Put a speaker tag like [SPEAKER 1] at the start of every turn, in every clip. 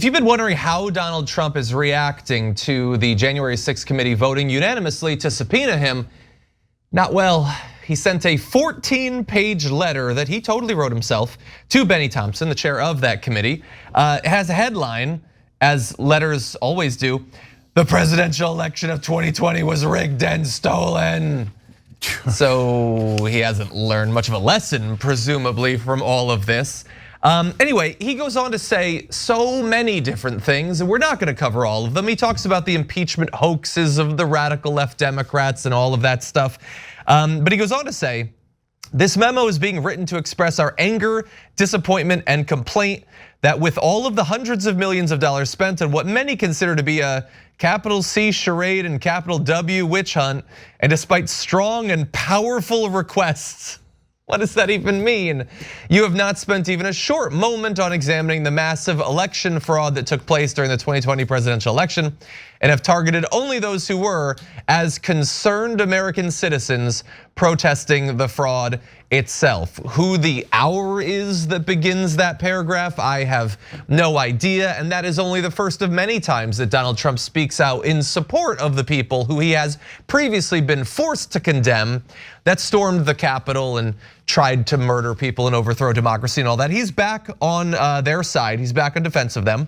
[SPEAKER 1] If you've been wondering how Donald Trump is reacting to the January 6th committee voting unanimously to subpoena him, not well. He sent a 14-page letter that he totally wrote himself to Bennie Thompson, the chair of that committee. It has a headline, as letters always do: "The presidential election of 2020 was rigged and stolen." So he hasn't learned much of a lesson, presumably, from all of this. Anyway, he goes on to say so many different things, and we're not gonna cover all of them. He talks about the impeachment hoaxes of the radical left Democrats and all of that stuff. But he goes on to say, "This memo is being written to express our anger, disappointment, and complaint that with all of the hundreds of millions of dollars spent on what many consider to be a capital C charade and capital W witch hunt, and despite strong and powerful requests," what does that even mean? "You have not spent even a short moment on examining the massive election fraud that took place during the 2020 presidential election, and have targeted only those who were, as concerned American citizens, protesting the fraud itself." Who the "our" is that begins that paragraph, I have no idea, and that is only the first of many times that Donald Trump speaks out in support of the people who he has previously been forced to condemn, that stormed the Capitol and tried to murder people and overthrow democracy and all that. He's back on their side, he's back in defense of them.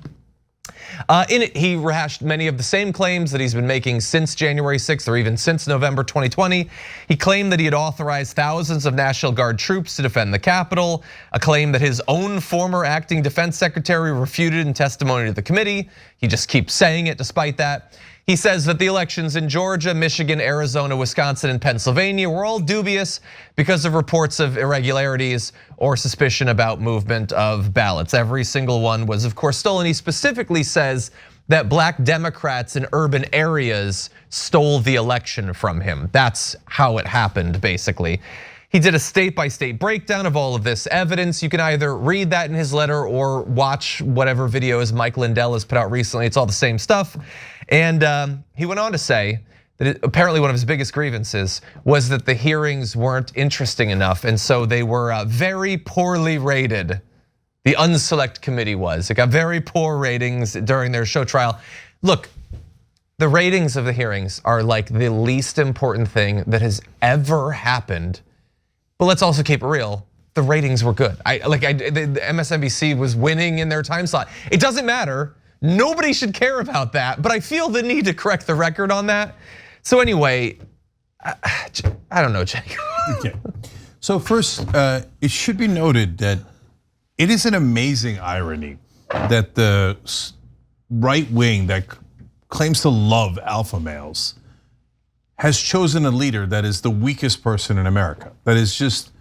[SPEAKER 1] In it, he rehashed many of the same claims that he's been making since January 6th or even since November 2020. He claimed that he had authorized thousands of National Guard troops to defend the Capitol, a claim that his own former acting defense secretary refuted in testimony to the committee. He just keeps saying it despite that. He says that the elections in Georgia, Michigan, Arizona, Wisconsin, and Pennsylvania were all dubious because of reports of irregularities or suspicion about movement of ballots. Every single one was, of course, stolen. He specifically says that black Democrats in urban areas stole the election from him. That's how it happened, basically. He did a state-by-state breakdown of all of this evidence. You can either read that in his letter or watch whatever videos Mike Lindell has put out recently. It's all the same stuff. And he went on to say that apparently one of his biggest grievances was that the hearings weren't interesting enough, and so they were very poorly rated. The Unselect Committee was. It got very poor ratings during their show trial. Look, the ratings of the hearings are like the least important thing that has ever happened. But let's also keep it real. The ratings were good. The MSNBC was winning in their time slot. It doesn't matter. Nobody should care about that, but I feel the need to correct the record on that. So anyway, I don't know, Jake.
[SPEAKER 2] Okay. So first, it should be noted that it is an amazing irony that the right wing that claims to love alpha males has chosen a leader that is the weakest person in America, that is just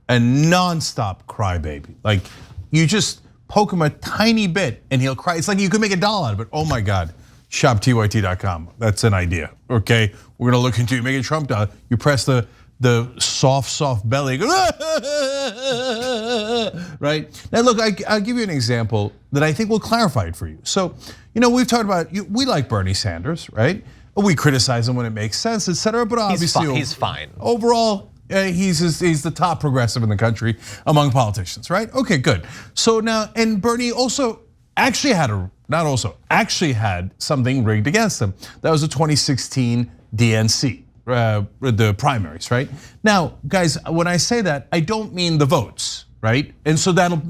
[SPEAKER 2] a nonstop crybaby. Like, you just poke him a tiny bit and he'll cry. It's like you could make $1 out of it. Oh my God, shoptyt.com. That's an idea, okay? We're gonna look into you, make a Trump dollar. You press the soft belly, right? Now look, I'll give you an example that I think will clarify it for you. So, we've talked about, we like Bernie Sanders, right? We criticize him when it makes sense, etc. But obviously,
[SPEAKER 1] he's fine.
[SPEAKER 2] Overall, he's the top progressive in the country among politicians, right? Okay, good. So now, and Bernie also actually had something rigged against him. That was the 2016 DNC, the primaries, right? Now, guys, when I say that, I don't mean the votes, right? And so that'll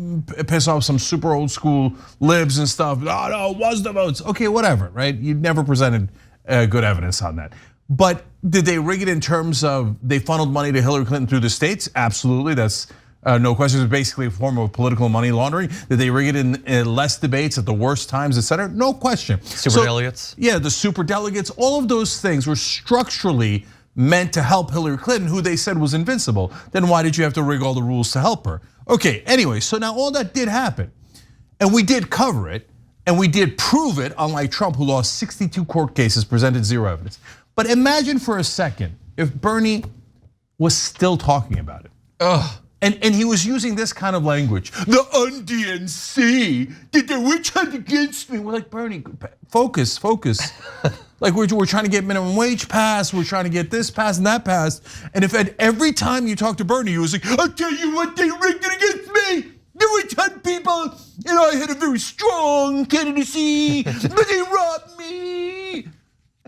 [SPEAKER 2] piss off some super old school libs and stuff. Oh no, it was the votes. Okay, whatever, right? You never presented good evidence on that. But did they rig it in terms of they funneled money to Hillary Clinton through the states? Absolutely, that's no question. It's basically a form of political money laundering. Did they rig it in less debates at the worst times, etc.? No question.
[SPEAKER 1] Super delegates?
[SPEAKER 2] Yeah, the super delegates, all of those things were structurally meant to help Hillary Clinton, who they said was invincible. Then why did you have to rig all the rules to help her? Okay, anyway, so now all that did happen. And we did cover it, and we did prove it, unlike Trump, who lost 62 court cases, presented zero evidence. But imagine for a second if Bernie was still talking about it. And he was using this kind of language. The UNDNC did the witch hunt against me. We're like, Bernie, focus. Like we're trying to get minimum wage passed, we're trying to get this passed and that passed. And if at every time you talk to Bernie, he was like, I'll tell you what, they rigged it against me. the witch hunt people, and I had a very strong candidacy, but they robbed me.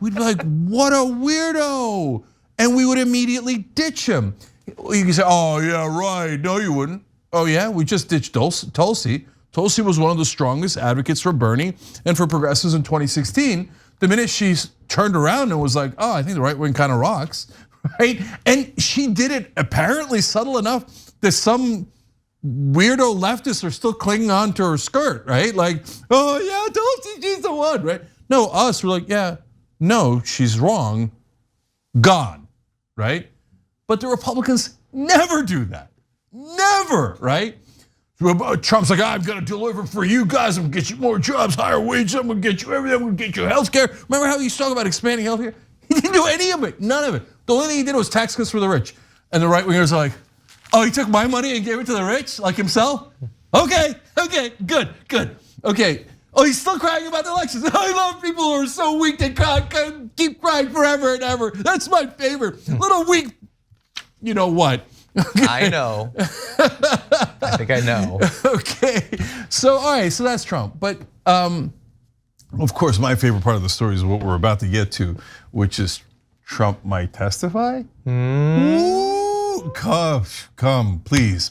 [SPEAKER 2] We'd be like, what a weirdo. And we would immediately ditch him. You can say, oh yeah, right, no you wouldn't. Oh yeah, we just ditched Tulsi. Tulsi was one of the strongest advocates for Bernie and for progressives in 2016. The minute she turned around and was like, oh, I think the right wing kind of rocks, right? And she did it apparently subtle enough that some weirdo leftists are still clinging on to her skirt, right? Like, oh yeah, Tulsi, she's the one, right? No, us, we're like, yeah, no, she's wrong, gone, right? But the Republicans never do that, never, right? Trump's like, I'm gonna deliver for you guys. I'm gonna get you more jobs, higher wages. I'm gonna get you everything. I'm gonna get you healthcare. Remember how he's talking about expanding healthcare? He didn't do any of it, none of it. The only thing he did was tax cuts for the rich. And the right wingers are like, oh, he took my money and gave it to the rich, like himself? Okay, good. Okay, oh, he's still crying about the elections. I love people who are so weak they can't keep crying forever and ever. That's my favorite. Little weak, you know what?
[SPEAKER 1] Okay. I know. I think I know.
[SPEAKER 2] Okay, so all right, so that's Trump. But of course, my favorite part of the story is what we're about to get to, which is Trump might testify. Ooh, come, please.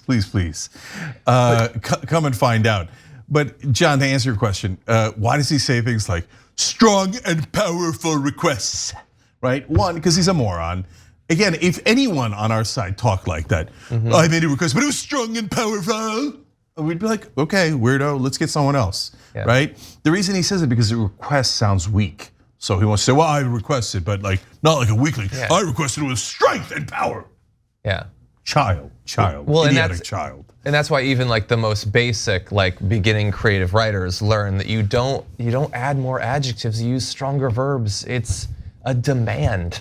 [SPEAKER 2] Come and find out. But John, to answer your question, why does he say things like strong and powerful requests? Right? One, because he's a moron. Again, if anyone on our side talked like that, I made a request, but it was strong and powerful. We'd be like, okay, weirdo, let's get someone else, right? The reason he says it because the request sounds weak. So he wants to say, well, I requested, but like not like a weakling. I requested with strength and power.
[SPEAKER 1] Yeah.
[SPEAKER 2] Child,
[SPEAKER 1] well,
[SPEAKER 2] idiotic child.
[SPEAKER 1] And that's why even like the most basic, like beginning creative writers learn that you don't add more adjectives, you use stronger verbs. It's a demand.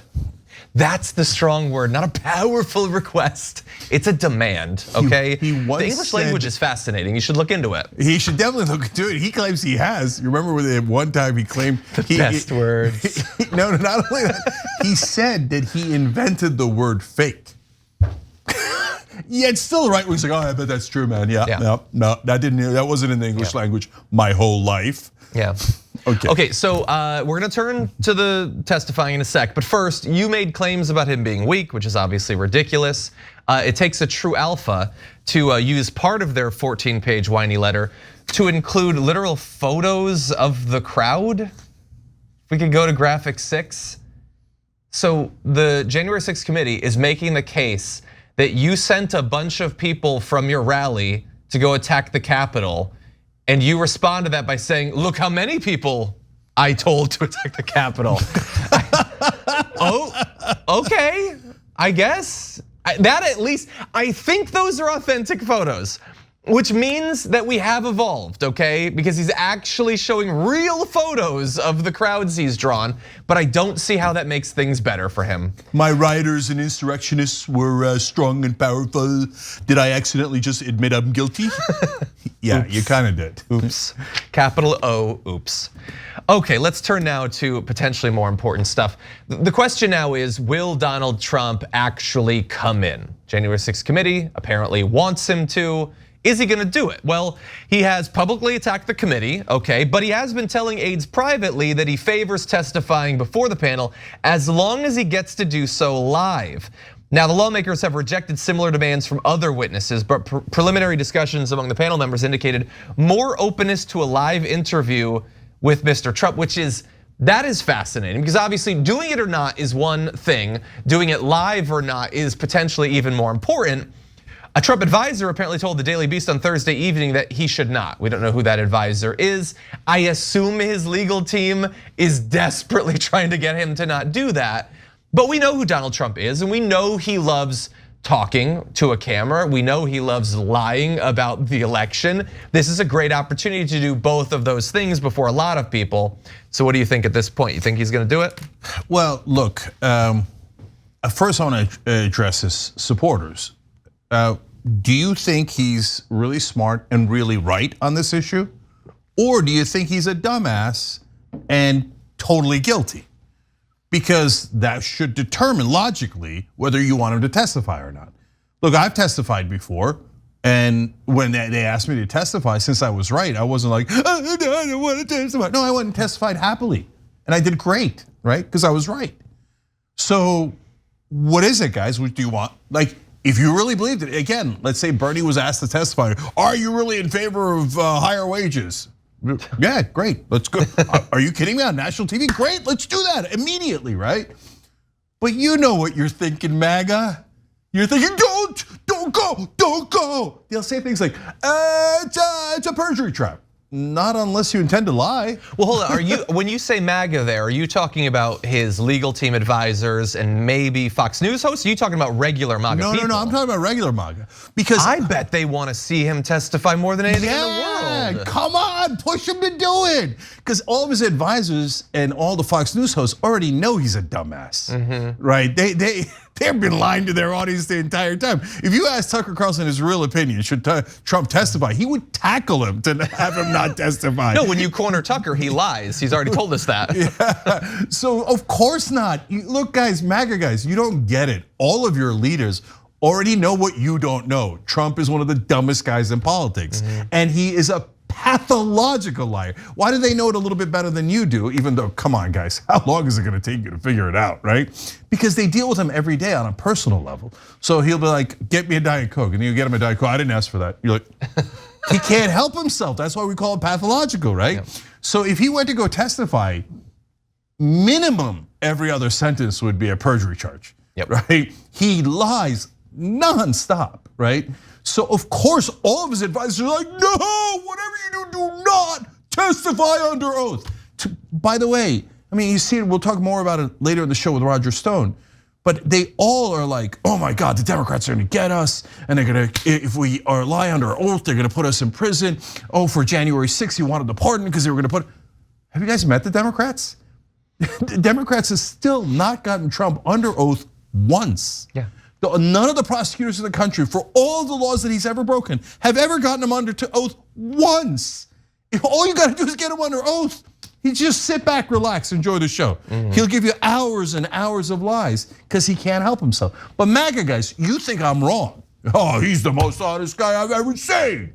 [SPEAKER 1] That's the strong word, not a powerful request. It's a demand, okay? The English language is fascinating. You should look into it.
[SPEAKER 2] He should definitely look into it. He claims he has. You remember when one time he claimed
[SPEAKER 1] the best words.
[SPEAKER 2] No, not only that. He said that he invented the word fake. Yet still the right wing's like, oh, I bet that's true, man. No, that wasn't in the English language my whole life.
[SPEAKER 1] Yeah. Okay, so we're gonna turn to the testifying in a sec, but first, you made claims about him being weak, which is obviously ridiculous. It takes a true alpha to use part of their 14-page whiny letter to include literal photos of the crowd. If we could go to graphic 6. So the January 6th committee is making the case that you sent a bunch of people from your rally to go attack the Capitol. And you respond to that by saying, look how many people I told to attack the Capitol. Oh, okay, I guess. That at least, I think those are authentic photos, which means that we have evolved, okay? Because he's actually showing real photos of the crowds he's drawn, but I don't see how that makes things better for him.
[SPEAKER 2] My rioters and insurrectionists were strong and powerful. Did I accidentally just admit I'm guilty? Yeah, oops. You kind of did.
[SPEAKER 1] Oops, capital O, oops. Okay, let's turn now to potentially more important stuff. The question now is, will Donald Trump actually come in? January 6th committee apparently wants him to. Is he gonna do it? Well, he has publicly attacked the committee, okay, but he has been telling aides privately that he favors testifying before the panel as long as he gets to do so live. Now, the lawmakers have rejected similar demands from other witnesses, but preliminary discussions among the panel members indicated more openness to a live interview with Mr. Trump, that is fascinating because obviously doing it or not is one thing, doing it live or not is potentially even more important. A Trump advisor apparently told the Daily Beast on Thursday evening that he should not. We don't know who that advisor is. I assume his legal team is desperately trying to get him to not do that. But we know who Donald Trump is, and we know he loves talking to a camera. We know he loves lying about the election. This is a great opportunity to do both of those things before a lot of people. So what do you think at this point? You think he's gonna do it?
[SPEAKER 2] Well, look, first I wanna address his supporters. Do you think he's really smart and really right on this issue? Or do you think he's a dumbass and totally guilty? Because that should determine logically whether you want him to testify or not. Look, I've testified before. And when they asked me to testify, since I was right, I wasn't like, I don't want to testify. No, I went and testified happily. And I did great, right? Because I was right. So what is it, guys? What do you want? Like, if you really believed it, again, let's say Bernie was asked to testify. Are you really in favor of higher wages? Yeah, great, let's go. Are you kidding me? On national TV? Great, let's do that immediately, right? But you know what you're thinking, MAGA. You're thinking, don't go. They'll say things like, it's a perjury trap. Not unless you intend to lie.
[SPEAKER 1] Well, hold on, when you say MAGA there, are you talking about his legal team advisors and maybe Fox News hosts? Are you talking about regular MAGA people?
[SPEAKER 2] No, I'm talking about regular MAGA. Because
[SPEAKER 1] I bet they want to see him testify more than anything in the world.
[SPEAKER 2] Come on, push him to do it. Because all of his advisors and all the Fox News hosts already know he's a dumbass, right? They've been lying to their audience the entire time. If you ask Tucker Carlson his real opinion, should Trump testify? He would tackle him to have him not testify.
[SPEAKER 1] No, when you corner Tucker, he lies. He's already told us that.
[SPEAKER 2] Yeah. So of course not. Look, guys, MAGA guys, you don't get it. All of your leaders already know what you don't know. Trump is one of the dumbest guys in politics, and he is a pathological liar. Why do they know it a little bit better than you do? Even though, come on, guys, how long is it going to take you to figure it out, right? Because they deal with him every day on a personal level. So he'll be like, "Get me a Diet Coke," and you get him a Diet Coke. I didn't ask for that. You're like, he can't help himself. That's why we call it pathological, right? Yep. So if he went to go testify, minimum every other sentence would be a perjury charge, right? He lies nonstop, right? So of course, all of his advisors are like, no, whatever you do not testify under oath. By the way, I mean, you see it, we'll talk more about it later in the show with Roger Stone, but they all are like, oh my God, the Democrats are gonna get us, and they're gonna, if we are lie under oath, they're gonna put us in prison. Oh, for January 6th, he wanted the pardon because they were gonna put, have you guys met the Democrats? The Democrats have still not gotten Trump under oath once.
[SPEAKER 1] Yeah.
[SPEAKER 2] None of the prosecutors in the country, for all the laws that he's ever broken, have ever gotten him under oath once. If all you gotta do is get him under oath, he just sit back, relax, enjoy the show. He'll give you hours and hours of lies because he can't help himself. But MAGA guys, you think I'm wrong. Oh, he's the most honest guy I've ever seen.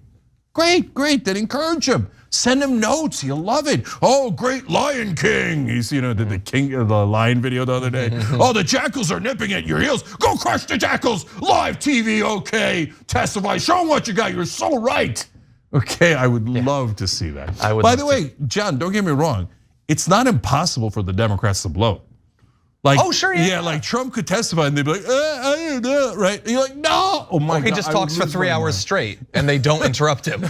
[SPEAKER 2] Great, then encourage him. Send him notes, he'll love it. Oh, great Lion King. He's, did the King of the Lion video the other day. Oh, the jackals are nipping at your heels. Go crush the jackals. Live TV, okay. Testify, show them what you got. You're so right. Okay, I would love to see that. By the way, John, don't get me wrong. It's not impossible for the Democrats to blow. Like,
[SPEAKER 1] oh, sure, yeah.
[SPEAKER 2] Yeah, like Trump could testify and they'd be like, I don't know, right? And you're like, no. Oh my God.
[SPEAKER 1] He just talks for 3 hours straight and they don't interrupt him.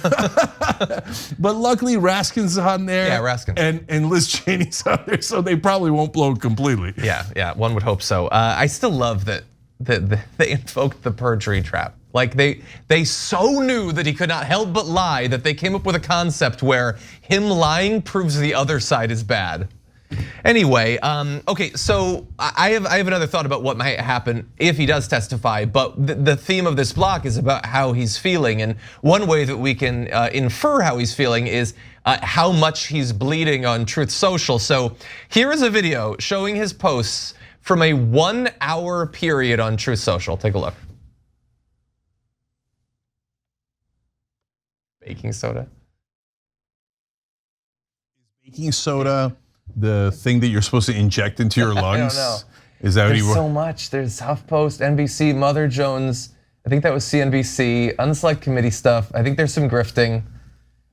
[SPEAKER 2] But luckily Raskin's on there.
[SPEAKER 1] Yeah, Raskin.
[SPEAKER 2] And Liz Cheney's on there, so they probably won't blow it completely.
[SPEAKER 1] Yeah, one would hope so. I still love that they invoked the perjury trap. Like they so knew that he could not help but lie that they came up with a concept where him lying proves the other side is bad. Anyway, okay, so I have another thought about what might happen if he does testify, but the theme of this block is about how he's feeling, and one way that we can infer how he's feeling is how much he's bleeding on Truth Social. So here is a video showing his posts from a 1 hour period on Truth Social. Take a look. Baking soda.
[SPEAKER 2] Baking soda. The thing that you're supposed to inject into your lungs?
[SPEAKER 1] I don't know.
[SPEAKER 2] Is that what you
[SPEAKER 1] so much. There's HuffPost, NBC, Mother Jones. I think that was CNBC, Unselect Committee stuff. I think there's some grifting.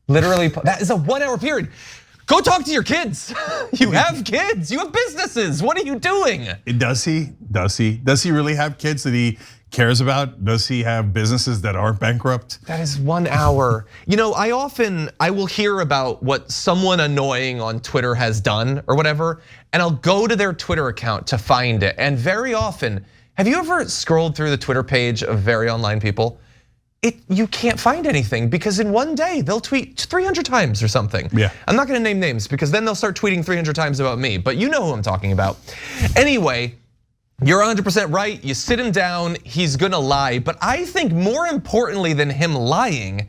[SPEAKER 1] Literally, that is a 1 hour period. Go talk to your kids. You have kids, you have businesses. What are you doing? Does he? Does he really have kids that he cares about? Does he have businesses that aren't bankrupt? That is 1 hour. I will hear about what someone annoying on Twitter has done or whatever, and I'll go to their Twitter account to find it. And very often, have you ever scrolled through the Twitter page of very online people? You can't find anything because in one day they'll tweet 300 times or something. Yeah. I'm not gonna name names because then they'll start tweeting 300 times about me, but you know who I'm talking about. Anyway, you're 100% right, you sit him down, he's gonna lie. But I think more importantly than him lying,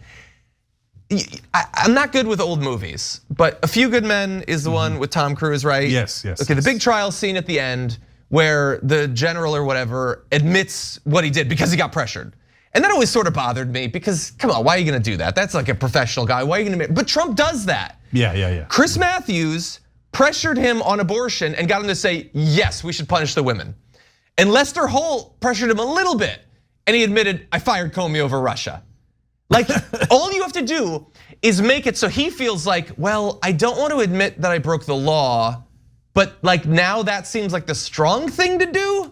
[SPEAKER 1] I'm not good with old movies, but A Few Good Men is the one with Tom Cruise, right? Yes. Okay, the big trial scene at the end where the general or whatever admits what he did because he got pressured. And that always sort of bothered me because, come on, why are you gonna do that? That's like a professional guy, why are you gonna, but Trump does that.
[SPEAKER 2] Yeah.
[SPEAKER 1] Chris Matthews pressured him on abortion and got him to say, yes, we should punish the women. And Lester Holt pressured him a little bit and he admitted, I fired Comey over Russia. Like, all you have to do is make it so he feels like, well, I don't want to admit that I broke the law, but like now that seems like the strong thing to do.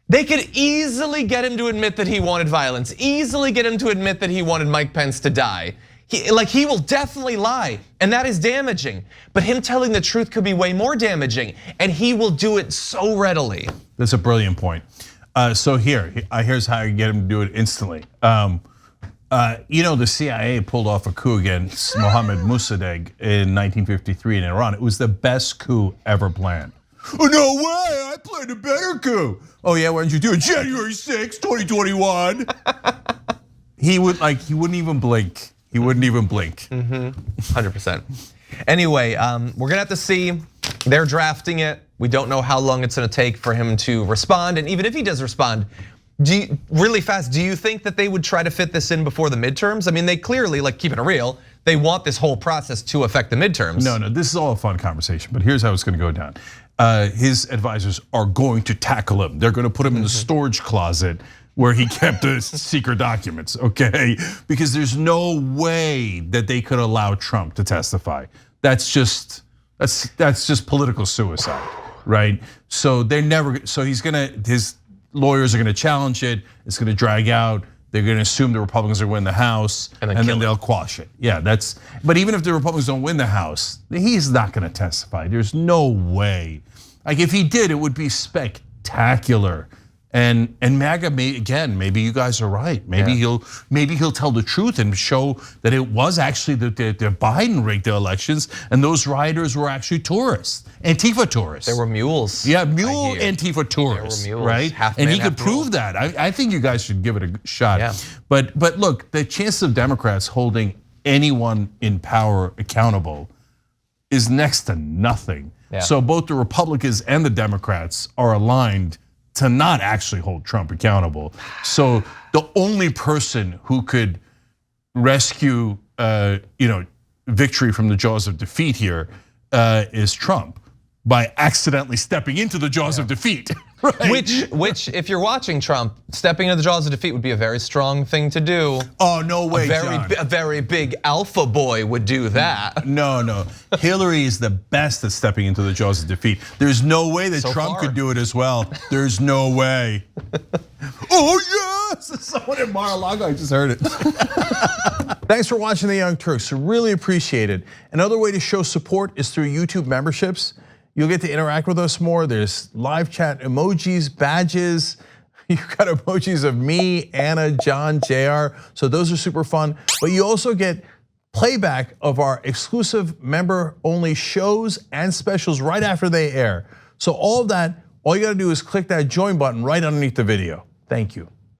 [SPEAKER 1] They could easily get him to admit that he wanted violence, easily get him to admit that he wanted Mike Pence to die. He will definitely lie, and that is damaging. But him telling the truth could be way more damaging, and he will do it so readily.
[SPEAKER 2] That's a brilliant point. So here's how you get him to do it instantly. The CIA pulled off a coup against Mohammad Mossadegh in 1953 in Iran. It was the best coup ever planned. Oh, no way, I planned a better coup. Oh yeah, why didn't you do it? January 6, 2021. He wouldn't even blink. He wouldn't even blink.
[SPEAKER 1] 100%. Anyway, we're gonna have to see. They're drafting it. We don't know how long it's gonna take for him to respond. And even if he does respond, really fast, do you think that they would try to fit this in before the midterms? I mean, they clearly, like keeping it real, they want this whole process to affect the midterms.
[SPEAKER 2] No, this is all a fun conversation, but here's how it's gonna go down. His advisors are going to tackle him. They're gonna put him in the storage closet where he kept the secret documents, okay? Because there's no way that they could allow Trump to testify. That's just political suicide, right? So his lawyers are gonna challenge it, it's gonna drag out, they're gonna assume the Republicans are gonna win the House, and then they'll quash it. Yeah, but even if the Republicans don't win the House, he's not gonna testify. There's no way. Like if he did, it would be spectacular. And MAGA, maybe you guys are right. Maybe he'll tell the truth and show that it was actually that Biden rigged the elections, and those rioters were actually tourists, Antifa tourists.
[SPEAKER 1] They were mules.
[SPEAKER 2] Yeah, mule Antifa tourists,
[SPEAKER 1] they were mules,
[SPEAKER 2] right? And he could prove that. I think you guys should give it a shot.
[SPEAKER 1] Yeah.
[SPEAKER 2] But look, the chance of Democrats holding anyone in power accountable is next to nothing.
[SPEAKER 1] Yeah.
[SPEAKER 2] So both the Republicans and the Democrats are aligned to not actually hold Trump accountable. So the only person who could rescue victory from the jaws of defeat here is Trump by accidentally stepping into the jaws of defeat. Right?
[SPEAKER 1] Which, if you're watching Trump, stepping into the jaws of defeat would be a very strong thing to do.
[SPEAKER 2] Oh, no way,
[SPEAKER 1] A very big alpha boy would do that.
[SPEAKER 2] No. Hillary is the best at stepping into the jaws of defeat. There's no way that Trump could do it as well. There's no way. Oh yes, someone in Mar-a-Lago, I just heard it. Thanks for watching The Young Turks, really appreciate it. Another way to show support is through YouTube memberships. You'll get to interact with us more. There's live chat emojis, badges. You've got emojis of me, Anna, John, JR. So those are super fun. But you also get playback of our exclusive member-only shows and specials right after they air. So all of that, all you gotta do is click that join button right underneath the video. Thank you.